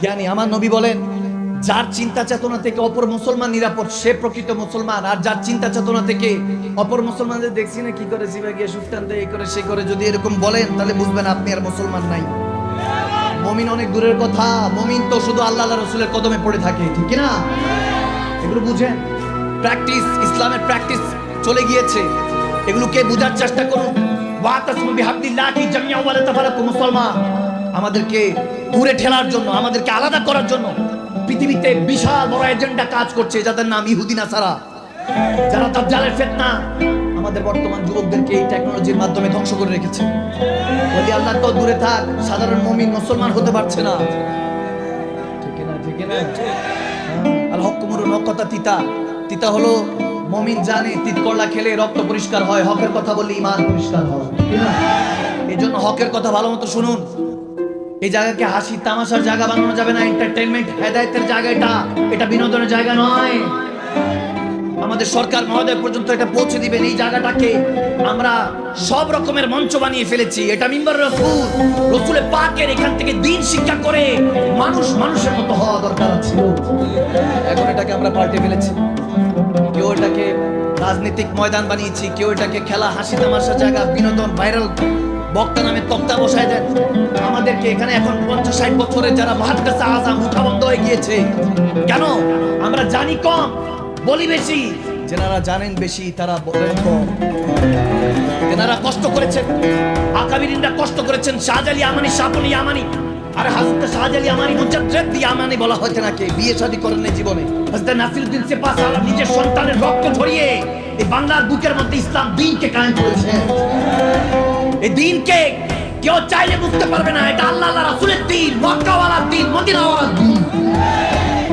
জ্ঞানী। আমার নবী বলেন, যার চিন্তা চেতনা থেকে অপর মুসলমান নিরাপদ সে প্রকৃত মুসলমান, আর যার চিন্তা চেতনা থেকে অপর মুসলমানদের দেখছি না কি করে জিবা গিয়ে সুফটান দেয় এই করে সে করে, যদি এরকম বলেন তাহলে বুঝবেন আপনি আর মুসলমান নাই। মুমিন অনেক দূরের কথা, মুমিন তো শুধু আল্লাহ আল্লাহ রাসূলের কদমে পড়ে থাকে, ঠিক না? এগুলো বুঝেন, প্র্যাকটিস, ইসলামের প্র্যাকটিস চলে গিয়েছে, এগুলোকে বোঝার চেষ্টা করুন। ওয়াতাসিমু বিহাবলিল্লাহি জামিআন ওয়া লা তাফারাকু। মুসলমান আমাদেরকে দূরে ঠেলার জন্য, আমাদেরকে আলাদা করার জন্য পৃথিবীতে বিশাল বড় এজেন্ডা কাজ করছে, যাদের নাম ইহুদি নাসারা, যারা দাজ্জালের ফিতনা আমাদের বর্তমান যুবকদেরকে এই টেকনোলজির মাধ্যমে ধ্বংস করে রেখেছে। বলি আল্লাহ তো দূরে থাক, সাধারণ মুমিন মুসলমান হতে পারছে না, ঠিক না? ঠিক না? আল হুকমুর নকতা তিতা, তিতা হলো মুমিন জানে তিত করলা খেলে রক্ত পরিষ্কার হয়, হকের কথা বললে ঈমান পরিষ্কার হয়, ঠিক না? এইজন্য হকের কথা ভালো মতো শুনুন। এই জায়গাকে হাসি তামাশার জায়গা বানানো যাবে না, এন্টারটেইনমেন্ট হেদায়েতের জায়গা, এটা বিনোদনের জায়গা নয়। আমাদের সরকার মহোদয় পর্যন্ত এটা পৌঁছে দিবেন, এই জায়গাটাকে আমরা সব রকমের মঞ্চ বানিয়ে ফেলেছি। এটা মিম্বার রাসূল, রাসূলের পাকের এখান থেকে দিন শিক্ষা করে মানুষ মানুষের মতো হওয়া দরকার ছিল। এখন এটাকে আমরা পাল্টে ফেলেছি। কেউ এটাকে রাজনৈতিক ময়দান বানিয়েছি, কেউ এটাকে খেলা হাসি তামাশার জায়গা, বিনোদন, ভাইরাল বক্তা নামে তক্তা বসায় দেন। আমাদেরকে এখানে এখন 50-60 বছরের যারা মুহাদ্দিস আযম উঠা বন্ধ হয়ে গিয়েছে। কেন? আমরা জানি কম, বলি বেশি। যারা জানেন বেশি তারা বলেন কম। যারা কষ্ট করেছেন, আকাবিরিনরা কষ্ট করেছেন, শাহজালি আমানি, শাহপলি আমানি, আর হযরত শাহজালি আমানি মুজাদ্দিদ ইয়ামানি বলা হয়তো নাকি বিয়ে শাদী করেন না জীবনে। হযরত নাসিরউদ্দিন সেপাহসালার নিজের সন্তানের রক্ত ঝরিয়ে এই বাংলার বুকের মধ্যে ইসলাম দ্বীনকে কায়েম করেছেন। এই দ্বীনকে কেউ চাইলে বুঝতে পারবে না, এটা আল্লাহ আল্লাহ রাসূলের দ্বীন, মক্কাওয়ালার দ্বীন, মদিনাওয়ালার দ্বীন।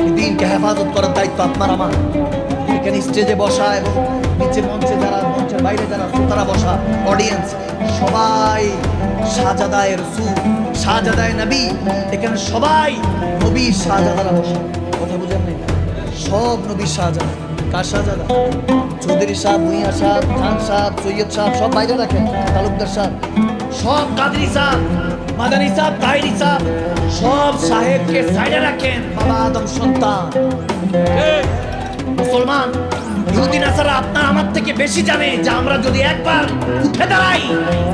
এই দ্বীনকে হেফাজত করার দায়িত্ব আপনার আমার। এখানে স্টেজে বসা এবং নিচে মঞ্চে যারা, মঞ্চের বাইরে যারা শ্রোতারা বসা, অডিয়েন্স সবাই শাহজাদায়ে রাসূল, শাহজাদায়ে নবী। এখানে সবাই নবীর শাহজাদারা বসা, কথা বুঝেন নাই? সব নবীর শাহজাদা। কার শাহজাদা? চৌধুরী সাহেব, ভুঁইয়া সাহেব, খান সাহেব, সৈয়দ সাহেব সব বাইরে রাখেন, তালুকদার সাহেব সব, কাদরি সাহেব, মাদানী সাহেব, তাহিরি সাহেব সব সাহেবকে সাইডে রাখেন। বাবা আদম সন্তান মুসলমান, ইহুদি নাসারা আপনার আমার থেকে বেশি জানে যে আমরা যদি একবার উঠে দাঁড়াই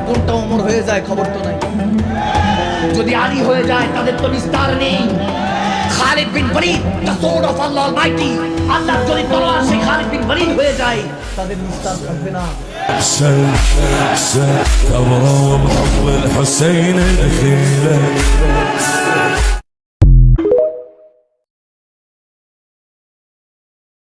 কোনটা ওমর হয়ে যায় খবর তো নাই। যদি আলী হয়ে যায় তাদের তো নিস্তার নেই। Khalid bin Walid, the sword of Allah almighty, আল্লাহ যদি তলোয়ার সেই খালিদ বিন ওয়ালিদ হয়ে যায় তাদের নিস্তার থাকবে না। حسين حسين ثورة وبحب الحسين دخيله